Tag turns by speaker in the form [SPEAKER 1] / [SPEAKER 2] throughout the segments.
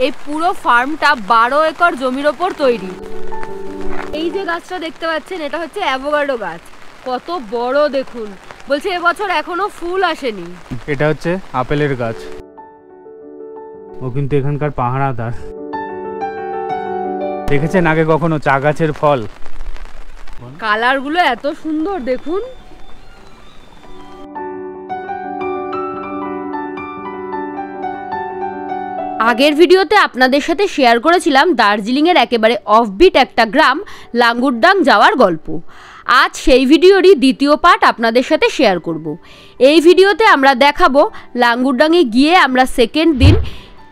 [SPEAKER 1] এই পুরো ফার্মটা 12 একর জমির ওপর তৈরি। এই যে গাছটা দেখতে পাচ্ছেন এটা হচ্ছে অ্যাভোকাডো গাছ। কত বড় দেখুন, বলছে এবছর এখনো ফুল আসেনি।
[SPEAKER 2] এটা হচ্ছে আপেলের গাছ, ও কিন্তু এখানকার পাহারাদার। দেখেছেন আগে কখনো চা গাছের ফল?
[SPEAKER 1] কালারগুলো এত সুন্দর দেখুন। আগের ভিডিওতে আপনাদের সাথে শেয়ার করেছিলাম দার্জিলিংয়ের একেবারে অফবিট একটা গ্রাম লাঙ্গুরডাং যাওয়ার গল্প। আজ সেই ভিডিওরই দ্বিতীয় পার্ট আপনাদের সাথে শেয়ার করব। এই ভিডিওতে আমরা দেখাবো লাঙ্গুরডাংয়ে গিয়ে আমরা সেকেন্ড দিন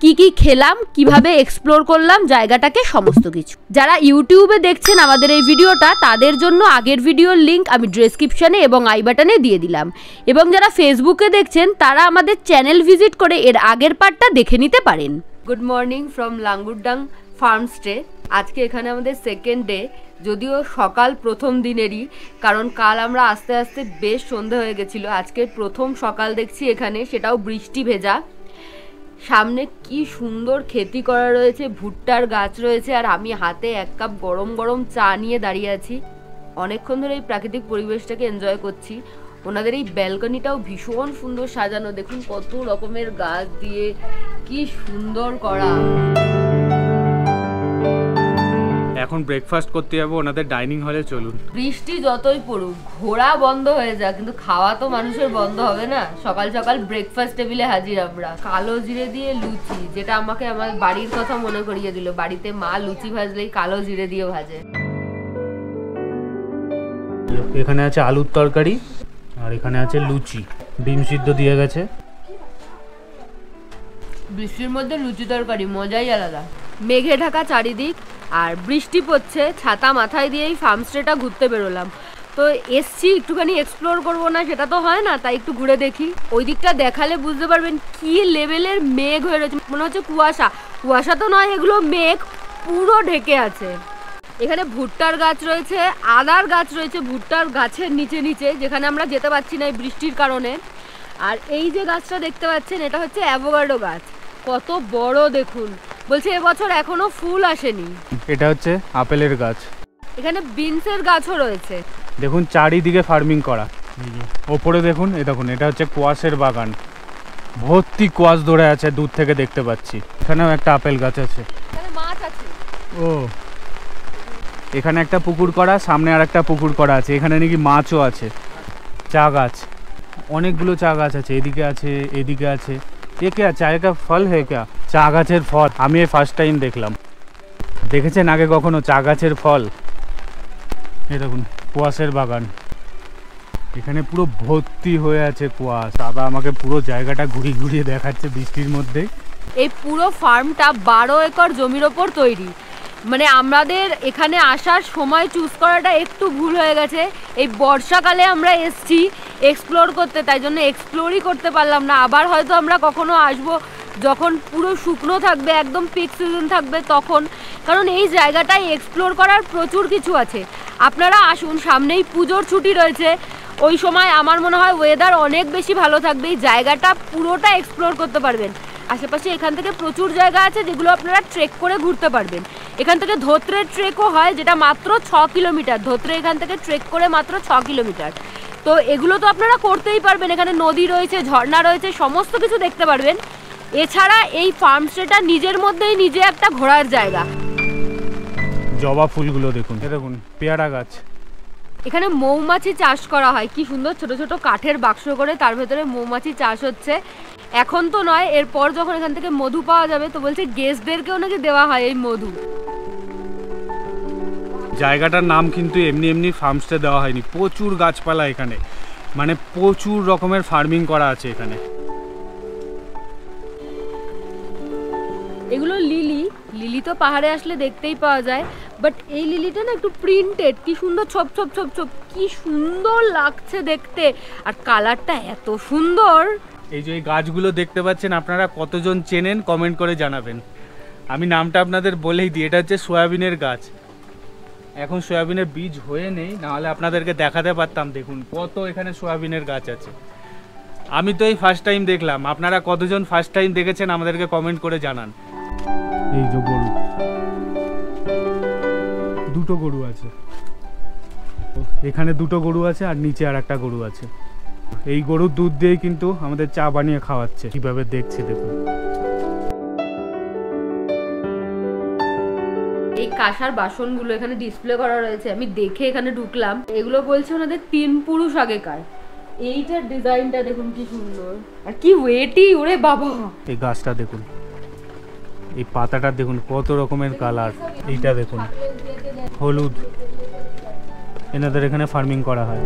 [SPEAKER 1] কি কি খেলাম, কিভাবে এক্সপ্লোর করলাম জায়গাটাকে, সমস্ত কিছু। যারা ইউটিউবে দেখছেন আমাদের এই ভিডিওটা তাদের জন্য আগের ভিডিওর লিঙ্ক আমি ডেসক্রিপশনে এবং আই বাটনে দিয়ে দিলাম, এবং যারা ফেসবুকে দেখছেন তারা আমাদের চ্যানেল ভিজিট করে এর আগের পার্টটা দেখে নিতে পারেন। Good morning from Langurdang farm stay. আজকে এখানে আমাদের সেকেন্ড ডে, যদিও সকাল প্রথম দিনেরই, কারণ কাল আমরা আস্তে আস্তে বেশ সন্ধে হয়ে গেছিলো। আজকে প্রথম সকাল দেখছি এখানে, সেটাও বৃষ্টি ভেজা। সামনে কি সুন্দর খেতি করা রয়েছে, ভুট্টার গাছ রয়েছে, আর আমি হাতে এক কাপ গরম গরম চা নিয়ে দাঁড়িয়ে আছি। অনেকক্ষণ ধরে এই প্রাকৃতিক পরিবেশটাকে এনজয় করছি। ওনাদের এই ব্যালকনিটাও ভীষণ সুন্দর সাজানো, দেখুন কত রকমের গাছ দিয়ে কি সুন্দর করা।
[SPEAKER 2] এখন ব্রেকফাস্ট করতে যাবো ওনাদের ডাইনিং হলে, চলুন।
[SPEAKER 1] বৃষ্টি যতই পড়ুক, ঘোরা বন্ধ হয়ে যাক, কিন্তু খাওয়া তো মানুষের বন্ধ হবে না। সকাল সকাল ব্রেকফাস্ট টেবিলে হাজির আমরা। কালো জিরে দিয়ে লুচি, যেটা আমাকে আমার বাড়ির কথা মনে করিয়ে দিল। বাড়িতে মা লুচি ভাজলেই কালো জিরে দিয়ে ভাজে।
[SPEAKER 2] এখানে আছে আলুর তরকারি, আর এখানে আছে লুচি, ডিম সিদ্ধ দিয়ে গেছে।
[SPEAKER 1] বৃষ্টির মধ্যে লুচি তরকারি মজাই আলাদা। মেঘে ঢাকা চারিদিক আর বৃষ্টি পড়ছে, ছাতা মাথায় দিয়েই ফার্মস্টেটা ঘুরতে বেরোলাম। তো এসছি একটুখানি এক্সপ্লোর করবো না, সেটা তো হয় না, তাই একটু ঘুরে দেখি। ওই দিকটা দেখালে বুঝতে পারবেন কি লেভেলের মেঘ হয়ে রয়েছে, মনে হচ্ছে কুয়াশা। কুয়াশা তো নয়, এগুলো মেঘ পুরো ঢেকে আছে। এখানে ভুট্টার গাছ রয়েছে, আদার গাছ রয়েছে ভুট্টার গাছের নিচে নিচে, যেখানে আমরা যেতে পারছি না এই বৃষ্টির কারণে। আর এই যে গাছটা দেখতে পাচ্ছেন এটা হচ্ছে অ্যাভোকাডো গাছ। কত বড় দেখুন, বলছে এবছর এখনো ফুল আসেনি।
[SPEAKER 2] এটা হচ্ছে আপেলের গাছ।
[SPEAKER 1] এখানে বিনসের গাছও রয়েছে।
[SPEAKER 2] দেখুন চারিদিকে ফার্মিং করা। ওপরে দেখুন, এই দেখুন এটা হচ্ছে কোয়াশের বাগান, ভর্তি কোয়াশ ধরে আছে, দূর থেকে দেখতে পাচ্ছি। এখানেও একটা আপেল গাছ আছে।
[SPEAKER 1] এখানে মাছ আছে।
[SPEAKER 2] ও, এখানে একটা পুকুর করা, সামনে আর একটা পুকুর করা আছে। এখানে নাকি মাছও আছে। চা গাছ, অনেকগুলো চা গাছ আছে, এদিকে আছে, এদিকে আছে। ये क्या चाय का फल है क्या? চা গাছের ফল আমি এই ফার্স্ট টাইম দেখলাম। দেখেছেন আগে কখনো চা গাছের ফল? এই দেখুন কুয়াশের বাগান, এখানে পুরো ভর্তি হয়ে আছে কুয়াশ। দাদা আমাকে পুরো জায়গাটা ঘুরিয়ে ঘুরিয়ে দেখাচ্ছে বৃষ্টির মধ্যে।
[SPEAKER 1] এই পুরো ফার্মটা 12 একর জমির ওপর তৈরি। মানে আমাদের এখানে আসার সময় চুজ করাটা একটু ভুল হয়ে গেছে। এই বর্ষাকালে আমরা এসছি এক্সপ্লোর করতে, তাই জন্য এক্সপ্লোরই করতে পারলাম না। আবার হয়তো আমরা কখনো আসবো যখন পুরো শুকনো থাকবে, একদম পিক সিজন থাকবে তখন, কারণ এই জায়গাটায় এক্সপ্লোর করার প্রচুর কিছু আছে। আপনারা আসুন, সামনেই পুজোর ছুটি রয়েছে, ওই সময় আমার মনে হয় ওয়েদার অনেক বেশি ভালো থাকবে, এই জায়গাটা পুরোটা এক্সপ্লোর করতে পারবেন। আশেপাশে এখান থেকে প্রচুর জায়গা আছে যেগুলো আপনারা ট্রেক করে ঘুরতে পারবেন। এখান থেকে ধোত্রের ট্রেকও হয়, যেটা মাত্র 6 কিলোমিটার। ধোত্রে এখান থেকে ট্রেক করে মাত্র 6 কিলোমিটার। তো এগুলো তো আপনারা করতেই পারবেন। এখানে নদী রয়েছে, ঝর্ণা রয়েছে, সমস্ত কিছু দেখতে পারবেন। এছাড়া এই ফার্মস্টেটা নিজের মধ্যেই নিজে একটা ঘোরার জায়গা।
[SPEAKER 2] জবা ফুলগুলো দেখুন, দেখুন পেয়ারা গাছ।
[SPEAKER 1] এখানে মৌমাছি চাষ করা হয়, কি সুন্দর ছোট ছোট কাঠের বাক্স করে তার ভেতরে মৌমাছি চাষ হচ্ছে। এখন তো নয়, এরপর যখন এখান থেকে মধু পাওয়া যাবে তো বলছে গেস্টদেরকেও নাকি দেওয়া হয় এই মধু।
[SPEAKER 2] জায়গাটার নাম কিন্তু এমনি এমনি ফার্মস্টে দেওয়া হয়নি, প্রচুর গাছপালা এখানে, মানে প্রচুর রকমের ফার্মিং করা আছে এখানে।
[SPEAKER 1] এগুলো লিলি, লিলি তো পাহাড়ে আসলে দেখতেই পাওয়া যায়, বাট এই লিলিটা না একটু প্রিন্টেড, কি সুন্দর ছোপ ছোপ ছোপ ছোপ, কি সুন্দর লাগছে দেখতে, আর কালারটা এত সুন্দর।
[SPEAKER 2] এই যে এই গাছগুলো দেখতে পাচ্ছেন আপনারা কতজন চেনেন কমেন্ট করে জানাবেন। আমি নামটা আপনাদের বলেই দিই, এটা হচ্ছে সয়াবিনের গাছ। এখন সয়াবিনের বীজ হয়ে নেই, নাহলে আপনাদেরকে দেখাতে পারতাম। দেখুন কত এখানে সয়াবিনের গাছ আছে। আমি তো এই ফার্স্ট টাইম দেখলাম, আপনারা কতজন ফার্স্ট টাইম দেখেছেন আমাদেরকে কমেন্ট করে জানান। এই যে গরু, দুটো গরু আছে এখানে, দুটো গরু আছে আর নিচে আর একটা গরু আছে। এই গরুর দুধ দিয়েই কিন্তু আমাদের চা বানিয়ে খাওয়াচ্ছে, কিভাবে দেখছে দেখুন।
[SPEAKER 1] এই কাঁসার বাসনগুলো এখানে ডিসপ্লে করা রয়েছে, আমি দেখে এখানে ঢুকলাম। এগুলো বলছে ওনাদের 3 পুরুষ আগেকার। এইটার ডিজাইনটা দেখুন কি সুন্দর, আর কি ওয়েটি, ওরে বাবা।
[SPEAKER 2] এই গাছটা দেখুন, এই পাতাটা দেখুন কত রকমের কালার। এইটা দেখুন হলুদ, এনাদের এখানে ফার্মিং করা হয়।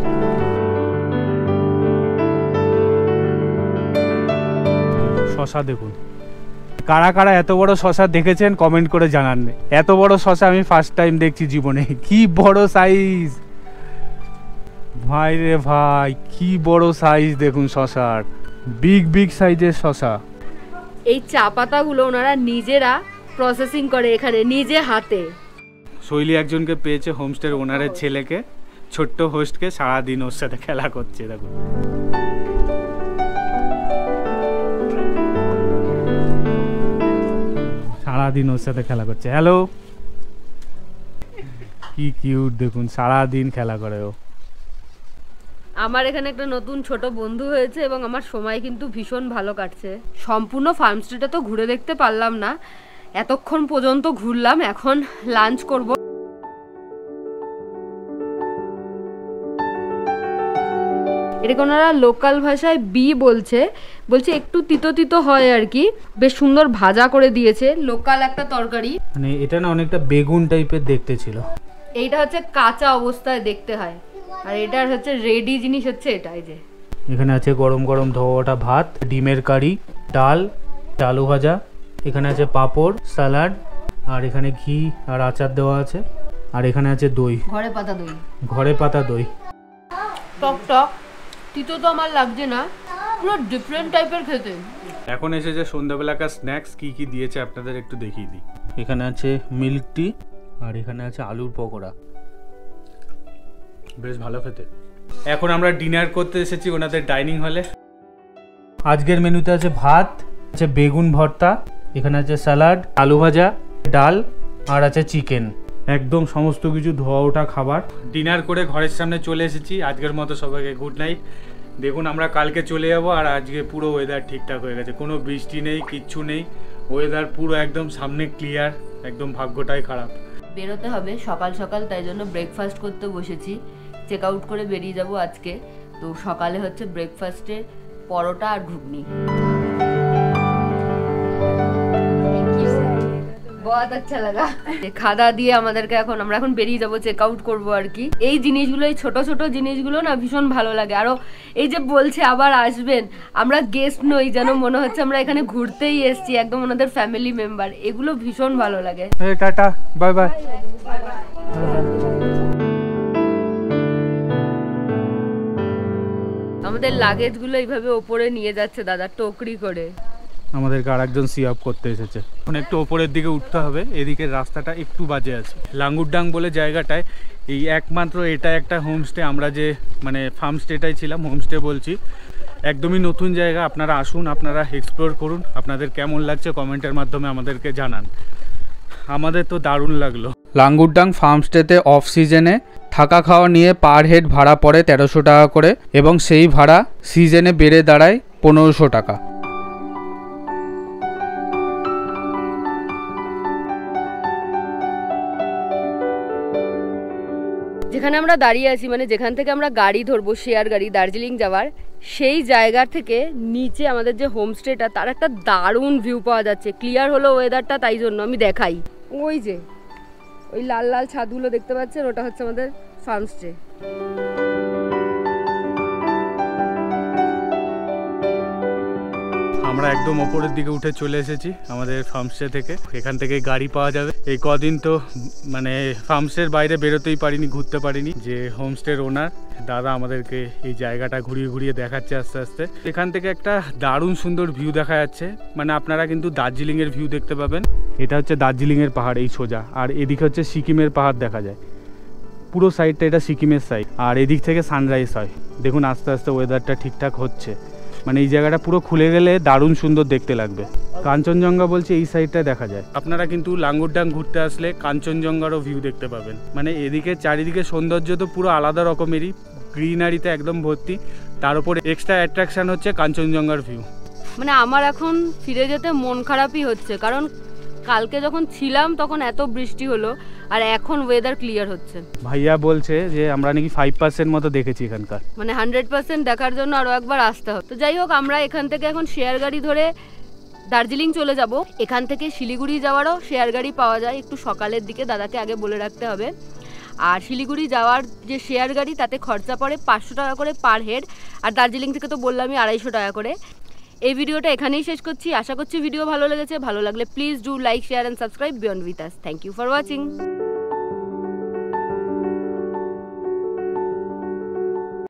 [SPEAKER 2] শশা দেখুন, কারা কারা এত বড় শশা দেখেছেন কমেন্ট করে জানান। এত বড় শশা আমি ফার্স্ট টাইম দেখছি জীবনে। কি বড় সাইজ ভাই রে ভাই, কি বড় সাইজ দেখুন শশার, বিগ বিগ সাইজের শশা।
[SPEAKER 1] এই চা পাতাগুলো ওনারা নিজেরা প্রসেসিং করে এখানে নিজে হাতে।
[SPEAKER 2] শৈলী একজনকে পেয়েছে, হোমস্টের ওনারের ছেলেকে, ছোট্ট হোস্টকে, সারাদিন ওর সাথে খেলা করছে দেখুন। সারাদিন ওর সাথে খেলা করছে। হ্যালো, কি কিউট দেখুন, সারাদিন খেলা করে ও।
[SPEAKER 1] আমার এখানে একটা নতুন ছোট বন্ধু হয়েছে এবং আমার সময় কিন্তু ভীষণ ভালো কাটছে। সম্পূর্ণ ফার্ম স্ট্রিটে তো ঘুরে দেখতে পারলাম না, এতক্ষণ পর্যন্ত ঘুরলাম, এখন লাঞ্চ করব। এটাকে ওনারা লোকাল ভাষায় বি বলছে একটু তিতো তিতো হয় আর কি, বেশ সুন্দর ভাজা করে দিয়েছে, লোকাল একটা তরকারি।
[SPEAKER 2] মানে এটা না অনেকটা বেগুন টাইপের দেখতে ছিল।
[SPEAKER 1] এইটা হচ্ছে কাঁচা অবস্থায় দেখতে হয়, আর এটার হচ্ছে রেডি জিনিস হচ্ছে এটাই। যে
[SPEAKER 2] এখানে আছে গরম গরম ধোয়াটা ভাত, ডিমের কারি, ডাল, আলু ভাজা, এখানে আছে পাঁপড়, স্যালাড, আর এখানে ঘি আর আচার দেওয়া আছে, আর এখানে আছে দই,
[SPEAKER 1] ঘরে পাতা দই,
[SPEAKER 2] ঘরে পাতা দই।
[SPEAKER 1] টক টক, তিতো তো আমার লাগছে না, পুরো ডিফারেন্ট টাইপের খেতে।
[SPEAKER 2] এখন এসেছে সন্ধ্যাবেলাকার স্ন্যাক্স, কি কি দিয়েছে আপনাদের একটু দেখিয়ে দিই। এখানে আছে মিল্ক টি, আর এখানে আছে আলুর পকোড়া, বেশ ভালো খেতে। এখন আমরা ডিনার করতে এসেছি ওনাদের ডাইনিং হলে। আজকের মেনুতে আছে ভাত, আছে বেগুন ভর্তা, এখানে আছে স্যালাড, আলু ভাজা, ডাল, আর আছে চিকেন। একদম সমস্ত কিছু ধোয়া ওঠা খাবার। ডিনার করে ঘরের সামনে চলে এসেছি। আজকের মতো সবাইকে গুড নাইট। দেখুন আমরা কালকে চলে যাব, আর আজকে পুরো ওয়েদার ঠিকঠাক হয়ে গেছে, কোনো বৃষ্টি নেই, কিচ্ছু নেই, ওয়েদার পুরো একদম সামনে ক্লিয়ার, একদম ভাগ্যটাই খারাপ।
[SPEAKER 1] বেরোতে হবে সকাল সকাল, তাই জন্য ব্রেকফাস্ট করতে বসেছি। চেক আউট করে বেরিয়ে যাব আজকে। তো সকালে হচ্ছে ব্রেকফাস্টে পরোটা আর ঘুগনি। বহুত আচ্ছা লাগা। খাওয়া দিয়ে আমাদেরকে আমরা এখন বেরিয়ে যাব, চেক আউট করবো আর কি। এই জিনিসগুলো, এই ছোট ছোট জিনিসগুলো না ভীষণ ভালো লাগে। আরো এই যে বলছে আবার আসবেন, আমরা গেস্ট নই, যেন মনে হচ্ছে আমরা এখানে ঘুরতেই এসেছি, একদম ওনাদের ফ্যামিলি মেম্বার, এগুলো ভীষণ ভালো লাগে।
[SPEAKER 2] Tata, bye bye.
[SPEAKER 1] আমাদের লাগেজগুলো এইভাবে ওপরে নিয়ে যাচ্ছে দাদা, টোকরি করে।
[SPEAKER 2] আমাদেরকে আরেকজন সি আপ করতে এসেছে। এখন একটু ওপরের দিকে উঠতে হবে, এদিকের রাস্তাটা একটু বাজে আছে। লাঙ্গুরডাং বলে জায়গাটায় এই একমাত্র এটা একটা হোমস্টে, আমরা যে মানে ফার্ম স্টেটাই ছিলাম, হোমস্টে বলছি, একদমই নতুন জায়গা। আপনারা আসুন, আপনারা এক্সপ্লোর করুন, আপনাদের কেমন লাগছে কমেন্টের মাধ্যমে আমাদেরকে জানান। আমাদের তো দারুণ লাগলো। লাঙ্গুরডাং ফার্মস্টেতে অফ সিজনে থাকা খাওয়া নিয়ে পার হেড ভাড়া পড়ে 1300 টাকা করে, এবং সেই ভাড়া সিজনে বেড়ে দাঁড়ায় 1500 টাকা।
[SPEAKER 1] যেখানে আমরা দাঁড়িয়ে আছি, মানে যেখান থেকে আমরা গাড়ি ধরবো, শেয়ার গাড়ি দার্জিলিং যাওয়ার, সেই জায়গা থেকে নিচে আমাদের যে হোমস্টেটা, তার একটা দারুণ ভিউ পাওয়া যাচ্ছে। ক্লিয়ার হলো ওয়েদারটা, তাই জন্য আমি দেখাই। ওই যে ওই লাল লাল ছাদগুলো দেখতে পাচ্ছেন, ওটা হচ্ছে আমাদের ফার্মস্টে।
[SPEAKER 2] আমরা একদম ওপরের দিকে উঠে চলে এসেছি আমাদের ফার্মস্টে থেকে। এখান থেকে গাড়ি পাওয়া যাবে। এই কদিন তো মানে ফার্মস্টের বাইরে বেরোতেই পারিনি, ঘুরতে পারিনি। যে হোমস্টের ওনার দাদা আমাদেরকে এই জায়গাটা ঘুরিয়ে ঘুরিয়ে দেখাচ্ছে আস্তে আস্তে। এখান থেকে একটা দারুণ সুন্দর ভিউ দেখা যাচ্ছে, মানে আপনারা কিন্তু দার্জিলিংয়ের ভিউ দেখতে পাবেন। এটা হচ্ছে দার্জিলিংয়ের পাহাড়, এই সোজা, আর এদিকে হচ্ছে সিকিমের পাহাড় দেখা যায়। পুরো সাইডটা এটা সিকিমের সাইড, আর এদিক থেকে সানরাইজ হয়। দেখুন আস্তে আস্তে ওয়েদারটা ঠিকঠাক হচ্ছে, মানে এই জায়গাটা পুরো খুলে গেলে দারুণ সুন্দর দেখতে লাগবে। কাঞ্চনজঙ্ঘা বলছে এই সাইডটা দেখা যায়। আপনারা কিন্তু লাঙ্গুরডাং ঘুরতে আসলে কাঞ্চনজঙ্ঘারও ভিউ দেখতে পাবেন। মানে এদিকে চারিদিকে সৌন্দর্য তো পুরো আলাদা রকমেরই, গ্রিনারিতে একদম ভর্তি, তার উপরে এক্সট্রা অ্যাট্রাকশন হচ্ছে কাঞ্চনজঙ্ঘার ভিউ।
[SPEAKER 1] মানে আমার এখন ফিরে যেতে মন খারাপই হচ্ছে, কারণ কালকে যখন ছিলাম তখন এত বৃষ্টি হলো আর এখন ওয়েদার ক্লিয়ার হচ্ছে।
[SPEAKER 2] ভাইয়া বলছে যে আমরা নাকি 5% মতো দেখেছি এখানকার,
[SPEAKER 1] মানে 100% দেখার জন্য আরও একবার আসতে হবে। তো যাই হোক, আমরা এখান থেকে এখন শেয়ার গাড়ি ধরে দার্জিলিং চলে যাব। এখান থেকে শিলিগুড়ি যাওয়ারও শেয়ার গাড়ি পাওয়া যায় একটু সকালের দিকে, দাদাকে আগে বলে রাখতে হবে। আর শিলিগুড়ি যাওয়ার যে শেয়ার গাড়ি তাতে খরচা পড়ে 500 টাকা করে পার হেড, আর দার্জিলিং থেকে তো বললামই 250 টাকা করে। এই ভিডিওটা এখানেই শেষ করছি। আশা করছি ভিডিও ভালো লেগেছে। ভালো লাগলে please do like, share and subscribe beyond with us. Thank you for watching.